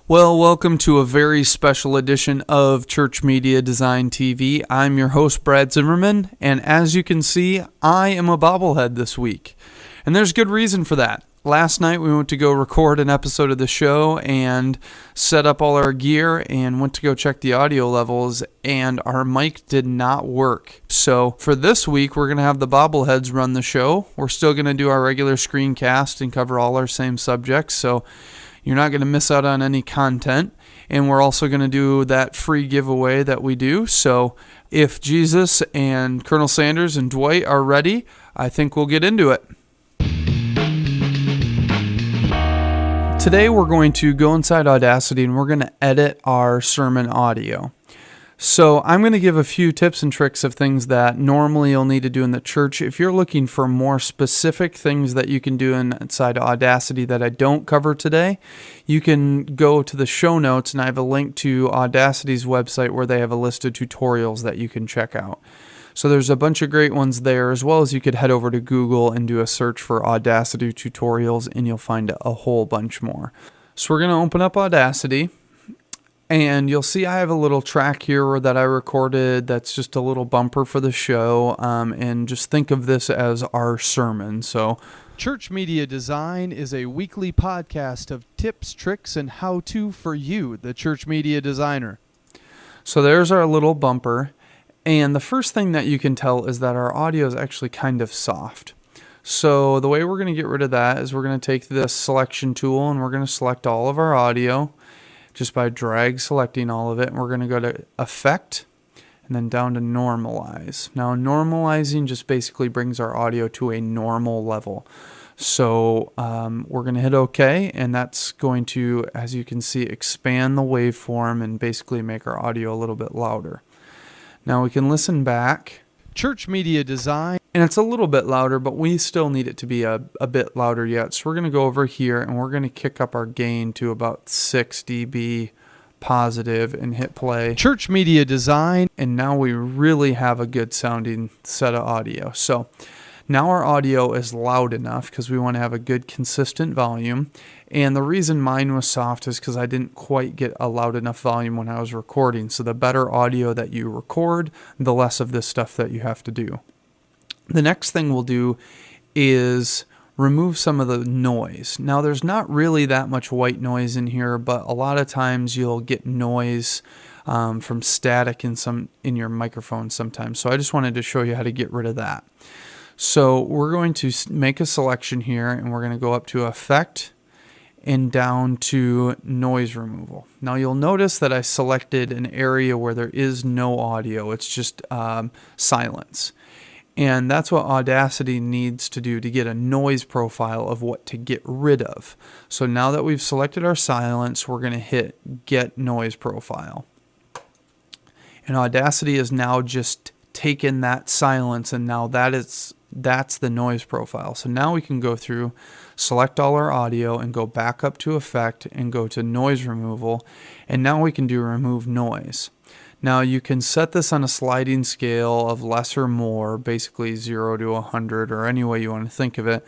Well, welcome to a very special edition of ChurchMediaDesign.tv. I'm your host, Brad Zimmerman, and as you can see, I am a bobblehead this week. And there's good reason for that. Last night we went to go record an episode of the show and set up all our gear and went to go check the audio levels, and our mic did not work. So for this week, we're going to have the bobbleheads run the show. We're still going to do our regular screencast and cover all our same subjects, so you're not going to miss out on any content. And we're also going to do that free giveaway that we do. So if Jesus and Colonel Sanders and Dwight are ready, I think we'll get into it. Today we're going to go inside Audacity and we're going to edit our sermon audio. So I'm going to give a few tips and tricks of things that normally you'll need to do in the church. If you're looking for more specific things that you can do inside Audacity that I don't cover today, you can go to the show notes and I have a link to Audacity's website where they have a list of tutorials that you can check out. So there's a bunch of great ones there, as well as you could head over to Google and do a search for Audacity tutorials and you'll find a whole bunch more. So we're going to open up Audacity. And you'll see I have a little track here that I recorded that's just a little bumper for the show, and just think of this as our sermon. So, Church Media Design is a weekly podcast of tips, tricks, and how-to for you, the Church Media Designer. So there's our little bumper, and the first thing that you can tell is that our audio is actually kind of soft. So the way we're going to get rid of that is we're going to take this selection tool and we're going to select all of our audio just by drag selecting all of it. And we're going to go to Effect and then down to Normalize. Now normalizing just basically brings our audio to a normal level. So we're going to hit OK, and that's going to, as you can see, expand the waveform and basically make our audio a little bit louder. Now we can listen back. Church Media Design. And it's a little bit louder, but we still need it to be a bit louder yet. So we're going to go over here and we're going to kick up our gain to about 6 dB positive and hit play. Church Media Design. And now we really have a good sounding set of audio. So now our audio is loud enough because we want to have a good consistent volume. And the reason mine was soft is because I didn't quite get a loud enough volume when I was recording. So the better audio that you record, the less of this stuff that you have to do. The next thing we'll do is remove some of the noise. Now there's not really that much white noise in here, but a lot of times you'll get noise from static in your microphone sometimes. So I just wanted to show you how to get rid of that. So we're going to make a selection here and we're going to go up to Effect and down to Noise Removal. Now you'll notice that I selected an area where there is no audio. It's just silence. And that's what Audacity needs to do to get a noise profile of what to get rid of. So now that we've selected our silence, we're going to hit Get Noise Profile. And Audacity has now just taken that silence, and now that's the noise profile. So now we can go through, select all our audio, and go back up to Effect and go to Noise Removal. And now we can do Remove Noise. Now you can set this on a sliding scale of less or more, basically 0 to 100 or any way you want to think of it.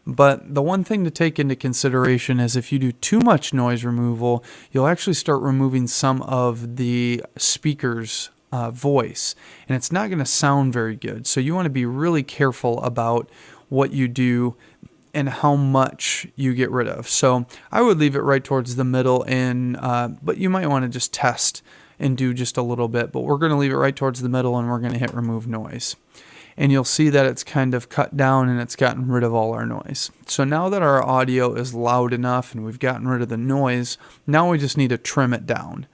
But the one thing to take into consideration is if you do too much noise removal, you'll actually start removing some of the speaker's voice, and it's not going to sound very good. So you want to be really careful about what you do and how much you get rid of. So I would leave it right towards the middle, but you might want to just test and do just a little bit, but we're going to leave it right towards the middle and we're going to hit Remove Noise. And you'll see that it's kind of cut down and it's gotten rid of all our noise. So now that our audio is loud enough and we've gotten rid of the noise, now we just need to trim it down.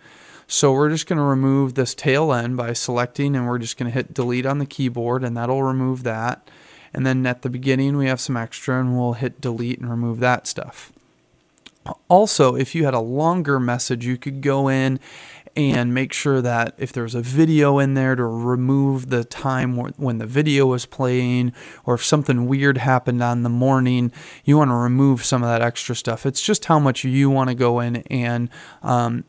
So we're just going to remove this tail end by selecting, and we're just going to hit Delete on the keyboard, and that'll remove that. And then at the beginning we have some extra and we'll hit Delete and remove that stuff. Also, if you had a longer message, you could go in and make sure that if there's a video in there, to remove the time when the video was playing, or if something weird happened on the morning, you want to remove some of that extra stuff. It's just how much you want to go in and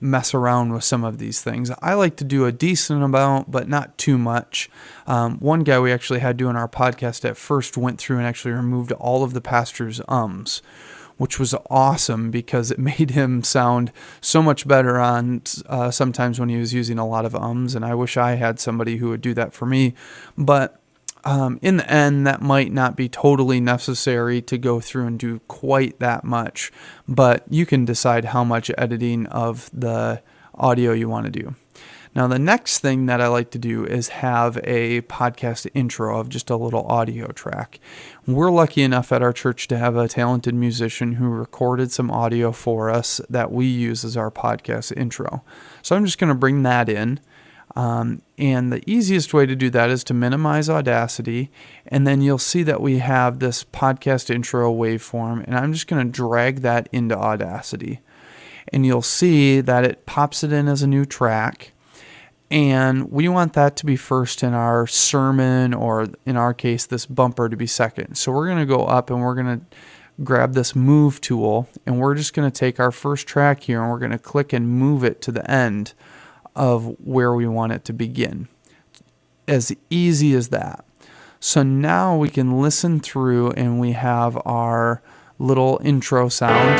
mess around with some of these things. I like to do a decent amount, but not too much. One guy we actually had doing our podcast at first went through and actually removed all of the pastor's ums, which was awesome because it made him sound so much better on sometimes when he was using a lot of ums, and I wish I had somebody who would do that for me. But in the end, that might not be totally necessary to go through and do quite that much, but you can decide how much editing of the audio you want to do. Now, the next thing that I like to do is have a podcast intro of just a little audio track. We're lucky enough at our church to have a talented musician who recorded some audio for us that we use as our podcast intro. So I'm just going to bring that in. And the easiest way to do that is to minimize Audacity, and then you'll see that we have this podcast intro waveform, and I'm just going to drag that into Audacity. And you'll see that it pops it in as a new track. And we want that to be first in our sermon, or in our case, this bumper to be second. So we're going to go up and we're going to grab this move tool, and we're just going to take our first track here and we're going to click and move it to the end of where we want it to begin. As easy as that. So now we can listen through and we have our little intro sound.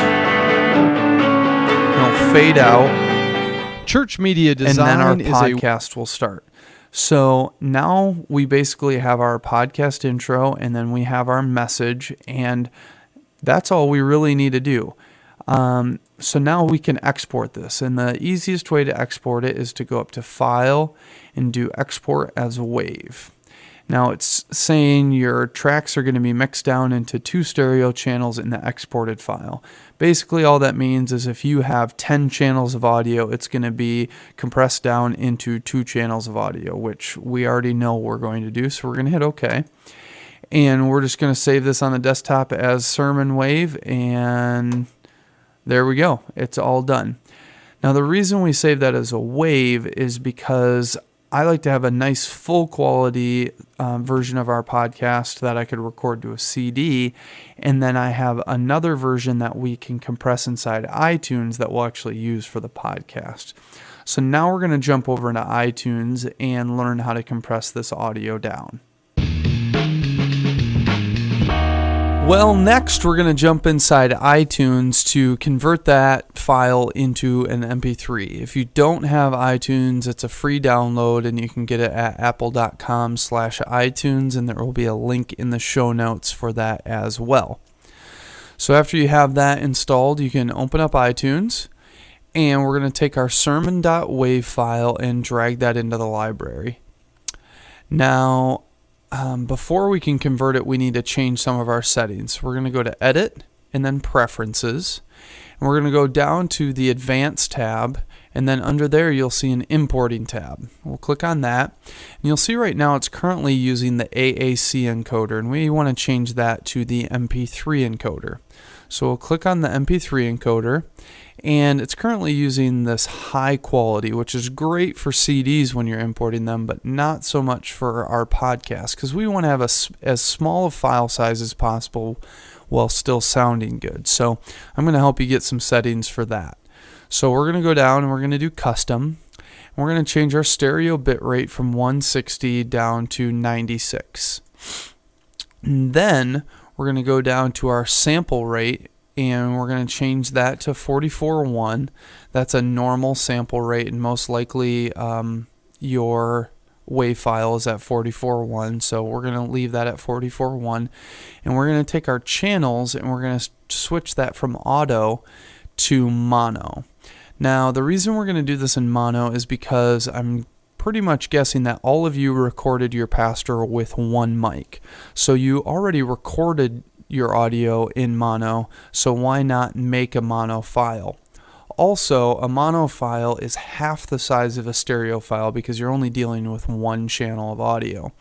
It'll fade out. Church Media Design and then our podcast will start. So now we basically have our podcast intro, and then we have our message, and that's all we really need to do. So now we can export this, and the easiest way to export it is to go up to File and do Export as Wave. Now it's saying your tracks are going to be mixed down into 2 stereo channels in the exported file. Basically all that means is if you have 10 channels of audio, it's going to be compressed down into 2 channels of audio, which we already know we're going to do, so we're going to hit OK. And we're just going to save this on the desktop as Sermon Wave, and there we go. It's all done. Now the reason we save that as a wave is because I like to have a nice full quality version of our podcast that I could record to a CD, and then I have another version that we can compress inside iTunes that we'll actually use for the podcast. So now we're going to jump over into iTunes and learn how to compress this audio down. Well, next we're going to jump inside iTunes to convert that file into an MP3. If you don't have iTunes, it's a free download, and you can get it at apple.com/iTunes, and there will be a link in the show notes for that as well. So after you have that installed, you can open up iTunes, and we're going to take our sermon.wave file and drag that into the library. Now, before we can convert it, we need to change some of our settings. We're going to go to Edit and then Preferences. And we're going to go down to the Advanced tab, and then under there you'll see an Importing tab. We'll click on that, and you'll see right now it's currently using the AAC encoder, and we want to change that to the MP3 encoder. So we'll click on the MP3 encoder, and it's currently using this high quality, which is great for CDs when you're importing them, but not so much for our podcast, because we want to have as small a file size as possible while still sounding good. So I'm going to help you get some settings for that. So we're going to go down and we're going to do Custom. We're going to change our stereo bitrate from 160 down to 96. And then we're going to go down to our sample rate, and we're going to change that to 44.1. That's a normal sample rate, and most likely your WAV file is at 44.1, so we're going to leave that at 44.1. And we're going to take our channels and we're going to switch that from auto to mono. Now, the reason we're going to do this in mono is because I'm pretty much guessing that all of you recorded your pastor with one mic. So you already recorded your audio in mono, so why not make a mono file? Also, a mono file is half the size of a stereo file because you're only dealing with one channel of audio.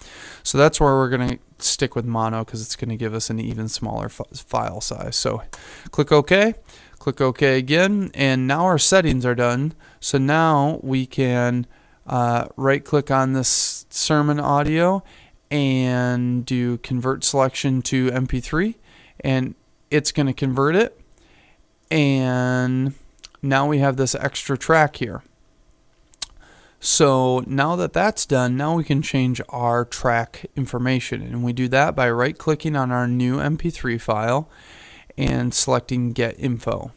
So that's where we're going to stick with mono, because it's going to give us an even smaller file size. So click OK, click OK again, and now our settings are done. So now we can right click on this sermon audio and do convert selection to MP3, and it's going to convert it, and now we have this extra track here. So now that that's done, now we can change our track information, and we do that by right clicking on our new MP3 file, and selecting Get Info.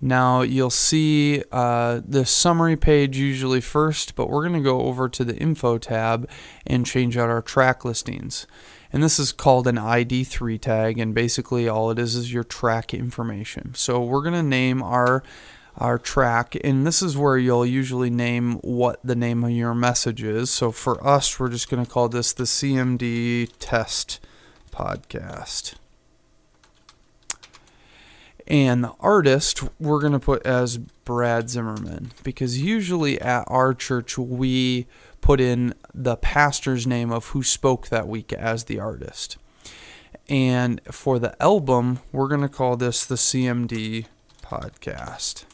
Now you'll see the summary page usually first, but we're going to go over to the Info tab and change out our track listings. And this is called an ID3 tag, and basically all it is your track information. So we're going to name our track, and this is where you'll usually name what the name of your message is. So for us, we're just going to call this the CMD Test Podcast. And the artist we're going to put as Brad Zimmerman, because usually at our church we put in the pastor's name of who spoke that week as the artist. And for the album, we're going to call this the CMD Podcast.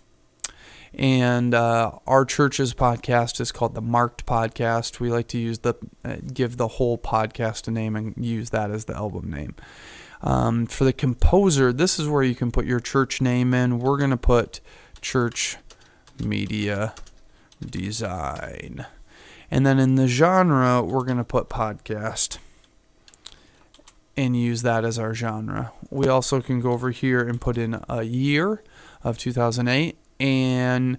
And our church's podcast is called the Marked Podcast. We like to give the whole podcast a name and use that as the album name. For the composer, this is where you can put your church name in. We're going to put Church Media Design. And then in the genre, we're going to put podcast and use that as our genre. We also can go over here and put in a year of 2008. And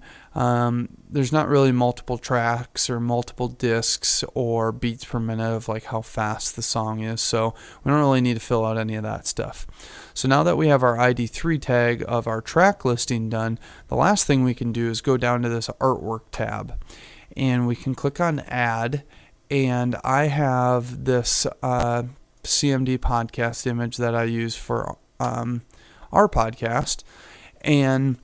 there's not really multiple tracks or multiple discs or beats per minute of like how fast the song is, so we don't really need to fill out any of that stuff. So now that we have our ID3 tag of our track listing done, the last thing we can do is go down to this artwork tab, and we can click on add, and I have this CMD podcast image that I use for our podcast, and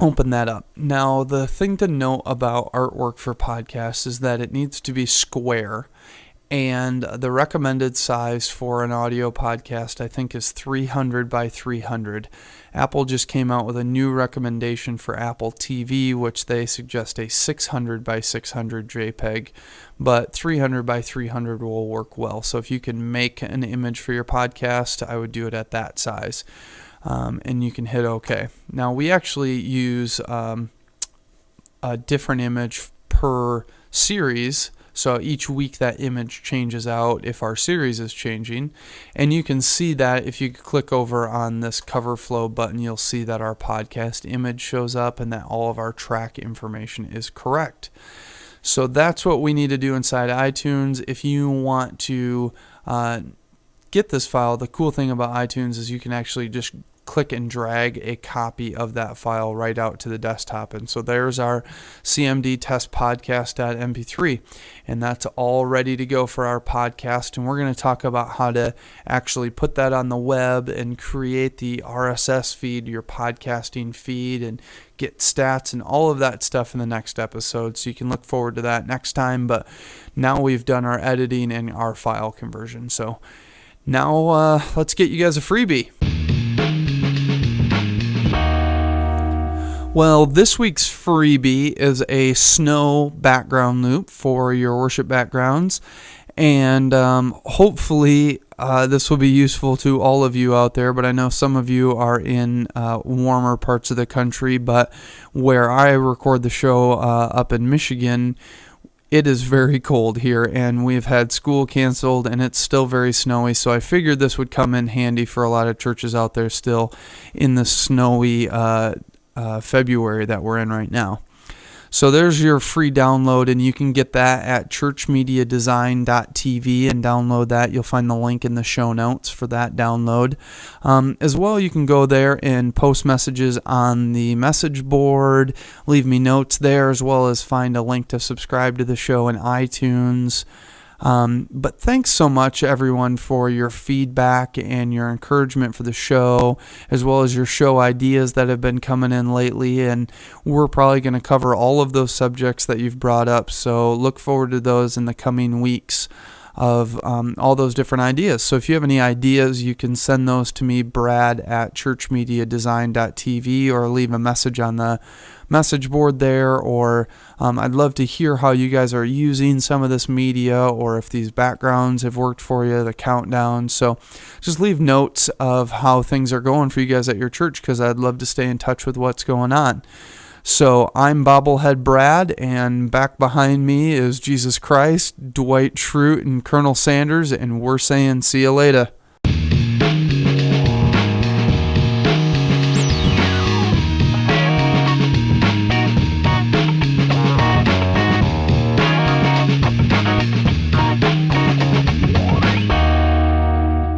open that up. Now, the thing to note about artwork for podcasts is that it needs to be square, and the recommended size for an audio podcast, I think, is 300 by 300. Apple just came out with a new recommendation for Apple TV, which they suggest a 600 by 600 JPEG, but 300 by 300 will work well. So if you can make an image for your podcast, I would do it at that size. And you can hit OK. Now, we actually use a different image per series, so each week that image changes out if our series is changing. And you can see that if you click over on this cover flow button, you'll see that our podcast image shows up and that all of our track information is correct. So that's what we need to do inside iTunes. If you want to get this file, the cool thing about iTunes is you can actually just click and drag a copy of that file right out to the desktop. And so there's our CMD test podcast.mp3, and that's all ready to go for our podcast. And we're going to talk about how to actually put that on the web and create the RSS feed, your podcasting feed, and get stats and all of that stuff in the next episode. So you can look forward to that next time. But now we've done our editing and our file conversion. So now let's get you guys a freebie. Well, this week's freebie is a snow background loop for your worship backgrounds, and hopefully this will be useful to all of you out there, but I know some of you are in warmer parts of the country, but where I record the show up in Michigan, it is very cold here, and we've had school canceled, and it's still very snowy, so I figured this would come in handy for a lot of churches out there still in the snowy February that we're in right now. So there's your free download, and you can get that at ChurchMediaDesign.tv and download that. You'll find the link in the show notes for that download. As well, you can go there and post messages on the message board, leave me notes there, as well as find a link to subscribe to the show in iTunes. But thanks so much, everyone, for your feedback and your encouragement for the show, as well as your show ideas that have been coming in lately. And we're probably going to cover all of those subjects that you've brought up. So look forward to those in the coming weeks of all those different ideas. So if you have any ideas, you can send those to me, Brad, at ChurchMediaDesign.tv, or leave a message on the message board there, or I'd love to hear how you guys are using some of this media, or if these backgrounds have worked for you, the countdown. So just leave notes of how things are going for you guys at your church, because I'd love to stay in touch with what's going on. So I'm Bobblehead Brad, and back behind me is Jesus Christ, Dwight Schrute, and Colonel Sanders, and we're saying see you later.